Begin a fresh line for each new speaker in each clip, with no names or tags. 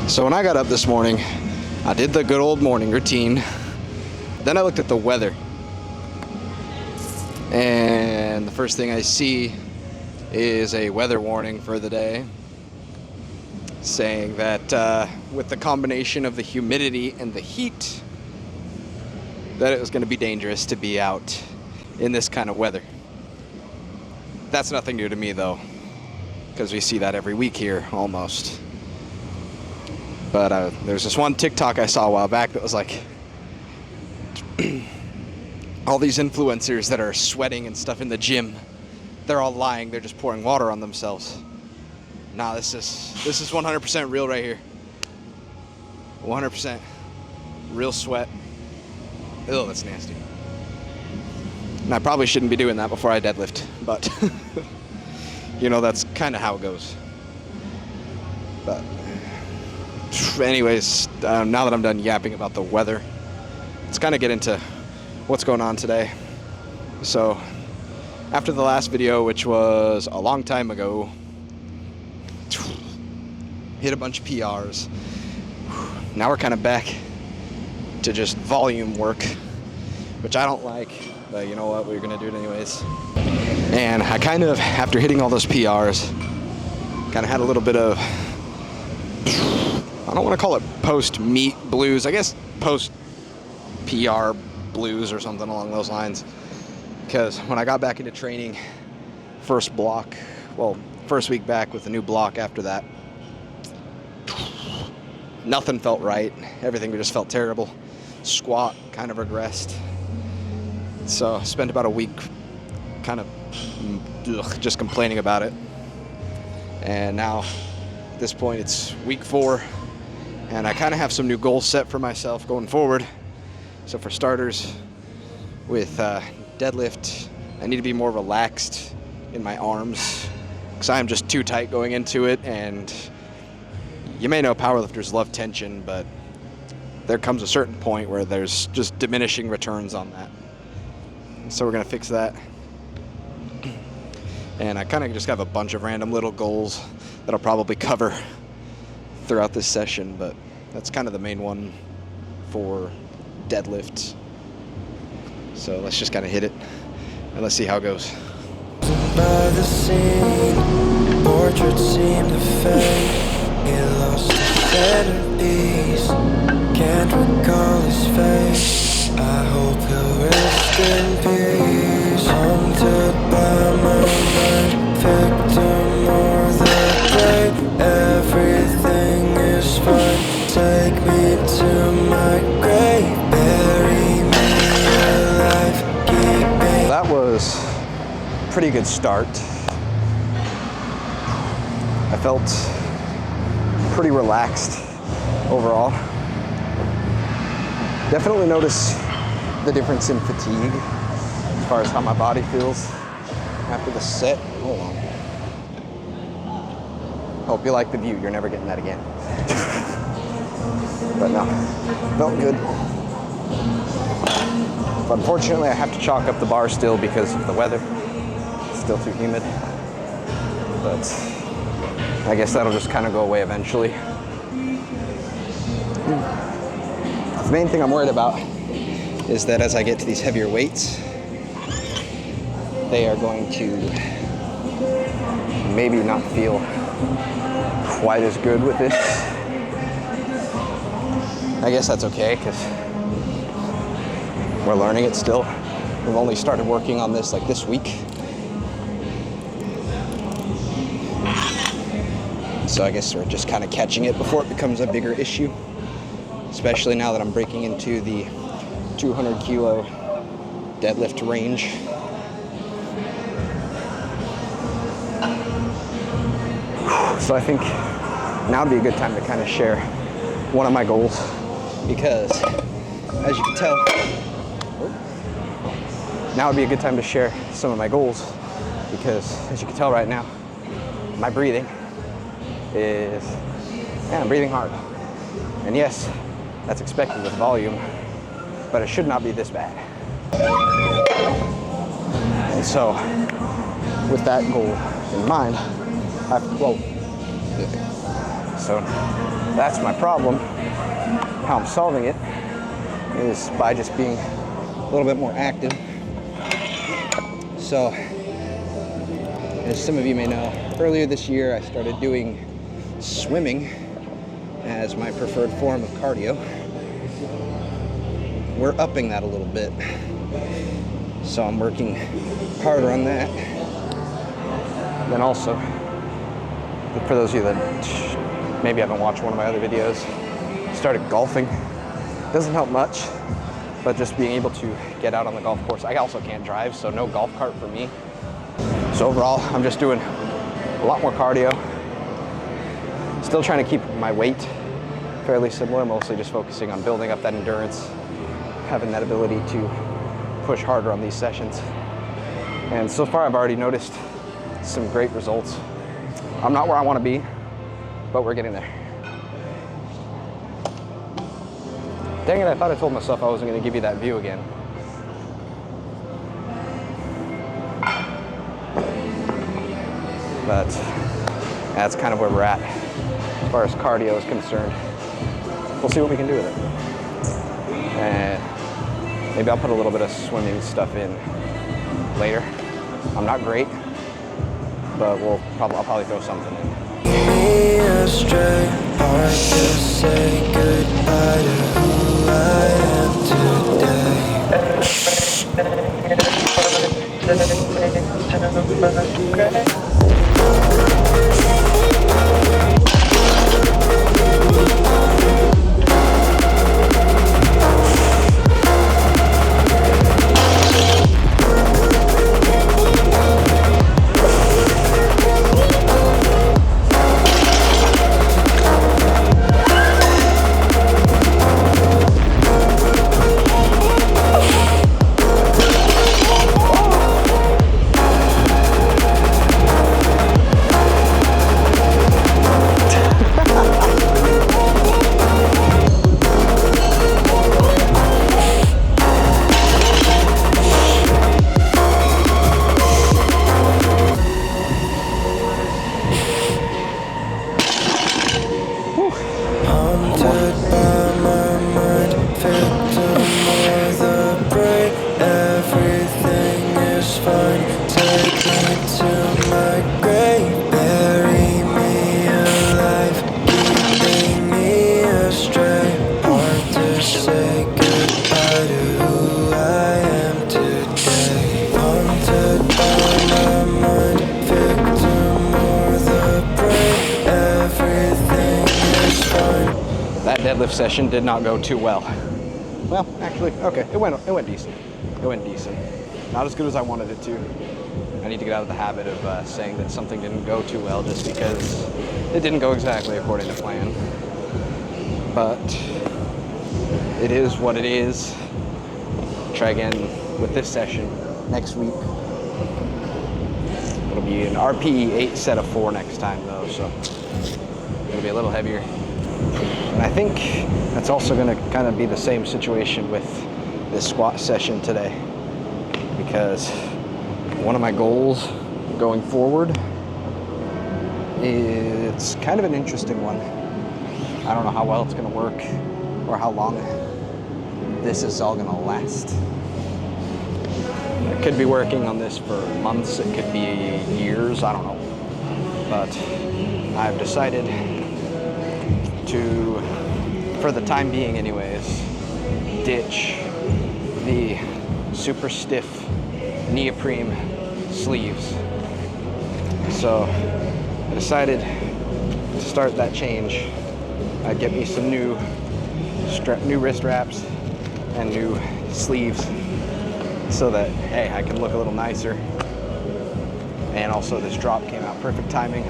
So when I got up this morning, I did the good old morning routine. Then I looked at the weather. And the first thing I see is a weather warning for the day, saying that with the combination of the humidity and the heat, that it was going to be dangerous to be out in this kind of weather. That's nothing new to me though, because we see that every week here almost. But there's this one TikTok I saw a while back that was like, all these influencers that are sweating and stuff in the gym, they're all lying. They're just pouring water on themselves. Nah, this is 100% real right here. 100% real sweat. Ew, that's nasty. And I probably shouldn't be doing that before I deadlift, but you know, that's kind of how it goes. But anyways, now that I'm done yapping about the weather, let's kind of get into what's going on today. So after the last video, which was a long time ago, hit a bunch of PRs. Now we're kind of back to just volume work, which I don't like, but you know what, we're gonna do it anyways. And I kind of, after hitting all those PRs, kind of had a little bit of, I don't want to call it post-meet blues, I guess post-PR blues or something along those lines. Because when I got back into training, first week back with the new block after that, nothing felt right. Everything just felt terrible. Squat kind of regressed. So I spent about a week kind of just complaining about it. And now at this point it's week 4. And I kind of have some new goals set for myself going forward. So for starters, with deadlift, I need to be more relaxed in my arms because I'm just too tight going into it. And you may know powerlifters love tension, but there comes a certain point where there's just diminishing returns on that. So we're gonna fix that. And I kind of just have a bunch of random little goals that I'll probably cover throughout this session, but that's kind of the main one for deadlift. So let's just kind of hit it and let's see how it goes.
By the scene, portraits seem to fade. He lost his centerpiece, can't recall his face. I hope he'll rest in peace. Haunted by my mind, victim or the prey. Everything is fine. Take me to my grave, bury me alive, keep me.
That was a pretty good start. I felt pretty relaxed overall. Definitely notice the difference in fatigue as far as how my body feels after the set. Hold on. Hope you like the view. You're never getting that again. But no, felt good. But unfortunately, I have to chalk up the bar still because of the weather. It's still too humid. But I guess that'll just kind of go away eventually. The main thing I'm worried about is that as I get to these heavier weights, they are going to maybe not feel quite as good with this. I guess that's okay, because we're learning it still. We've only started working on this like this week. So I guess we're just kind of catching it before it becomes a bigger issue, especially now that I'm breaking into the 200 kilo deadlift range. So I think now would be a good time to kind of share one of my goals, because as you can tell, now would be a good time to share some of my goals, because as you can tell right now, my breathing is, I'm breathing hard. And yes, that's expected with volume, but it should not be this bad. And so, with that goal in mind, So that's my problem. How I'm solving it is by just being a little bit more active. So, as some of you may know, earlier this year I started doing swimming as my preferred form of cardio. We're upping that a little bit. So I'm working harder on that. Then also, for those of you that maybe haven't watched one of my other videos, started golfing. Doesn't help much, but just being able to get out on the golf course. I also can't drive, so no golf cart for me. So overall, I'm just doing a lot more cardio. Still trying to keep my weight fairly similar, mostly just focusing on building up that endurance, having that ability to push harder on these sessions. And so far I've already noticed some great results. I'm not where I want to be, but we're getting there. Dang it, I thought I told myself I wasn't going to give you that view again. But that's kind of where we're at as far as cardio is concerned. We'll see what we can do with it. And maybe I'll put a little bit of swimming stuff in later. I'm not great, but I'll probably throw something in.
Me astray, hard to say goodbye to who I am today.
That deadlift session did not go too well. Well, actually, okay, it went decent. It went decent. Not as good as I wanted it to. I need to get out of the habit of saying that something didn't go too well just because it didn't go exactly according to plan. But it is what it is. Try again with this session next week. It'll be an RPE 8 set of 4 next time though, so it'll be a little heavier. And I think that's also going to kind of be the same situation with this squat session today, because one of my goals going forward is kind of an interesting one. I don't know how well it's going to work or how long this is all going to last. I could be working on this for months, it could be years, I don't know. But I've decided to, for the time being anyways, ditch the super stiff neoprene sleeves. So I decided to start that change. I'd get me some new wrist wraps and new sleeves so that, hey, I can look a little nicer. And also this drop came out perfect timing.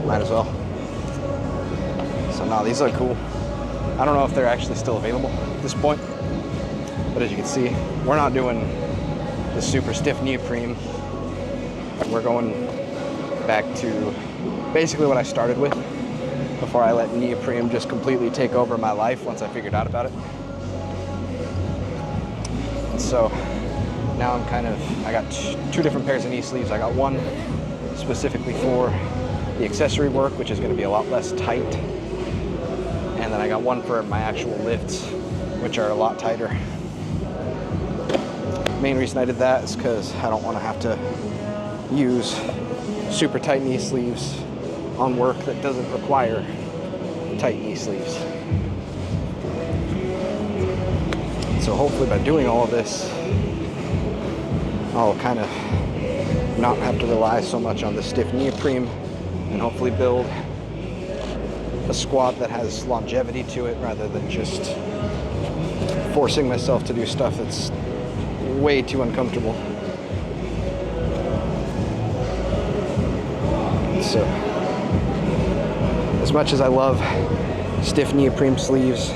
Might as well. So no, these look cool. I don't know if they're actually still available at this point, but as you can see, we're not doing the super stiff neoprene. We're going back to basically what I started with before I let neoprene just completely take over my life once I figured out about it. And so now I got two different pairs of knee sleeves. I got one specifically for the accessory work, which is going to be a lot less tight. And then I got one for my actual lifts, which are a lot tighter. Main reason I did that is because I don't want to have to use super tight knee sleeves on work that doesn't require tight knee sleeves. So hopefully by doing all of this, I'll kind of not have to rely so much on the stiff neoprene and hopefully build a squat that has longevity to it rather than just forcing myself to do stuff that's way too uncomfortable. So, as much as I love stiff neoprene sleeves,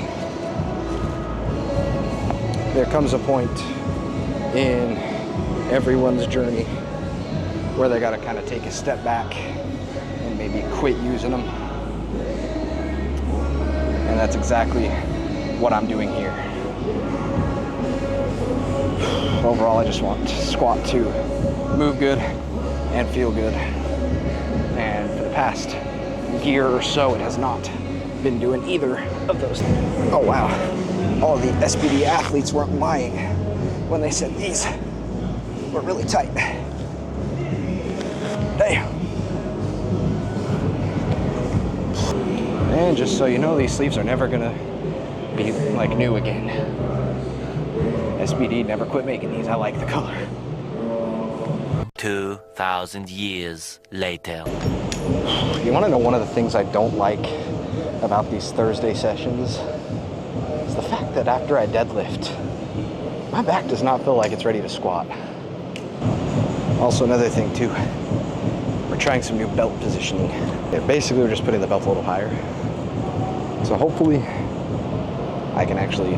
there comes a point in everyone's journey where they gotta kind of take a step back and maybe quit using them. And that's exactly what I'm doing here. Overall, I just want squat to move good and feel good. And for the past year or so, it has not been doing either of those. Oh wow, all the SBD athletes weren't lying when they said these were really tight. Damn. And just so you know, these sleeves are never gonna be like new again. SBD never quit making these. I like the color.
2,000 years later.
You wanna know one of the things I don't like about these Thursday sessions? Is the fact that after I deadlift, my back does not feel like it's ready to squat. Also another thing too, we're trying some new belt positioning. Yeah, basically we're just putting the belt a little higher. So hopefully I can actually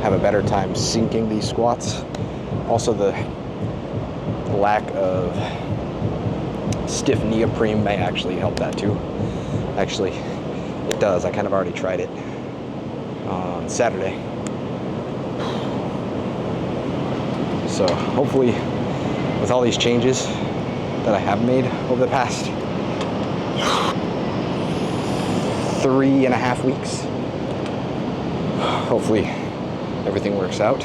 have a better time syncing these squats. Also the lack of stiff neoprene may actually help that too. Actually, it does. I kind of already tried it on Saturday. So hopefully with all these changes that I have made over the past 3.5 weeks, hopefully everything works out,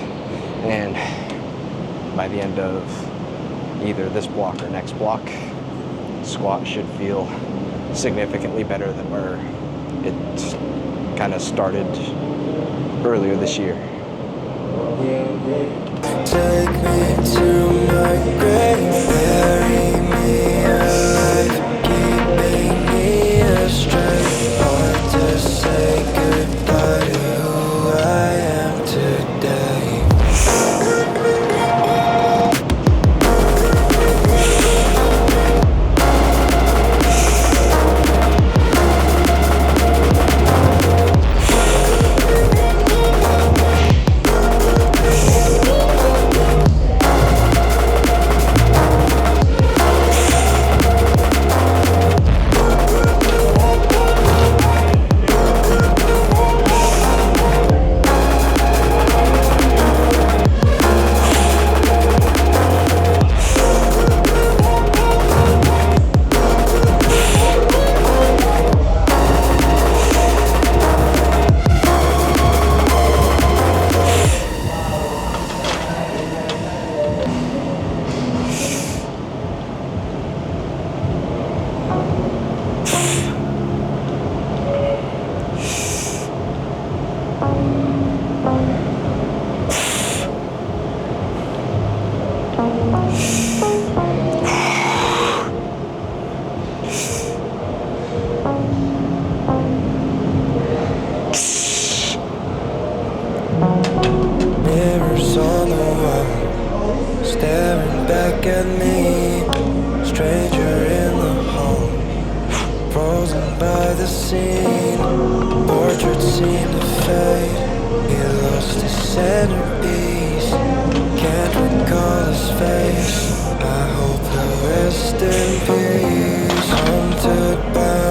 and by the end of either this block or next block, squat should feel significantly better than where it kind of started earlier this year.
Take me to my grave, bury me alive, keeping me astray. Hard to say goodbye to who I am today. Mirrors on the wall, staring back at me. Stranger in the hall, frozen by the scene. Portraits seem to fade. He lost his centerpiece, can't recall his face. I hope he'll rest in peace. Haunted by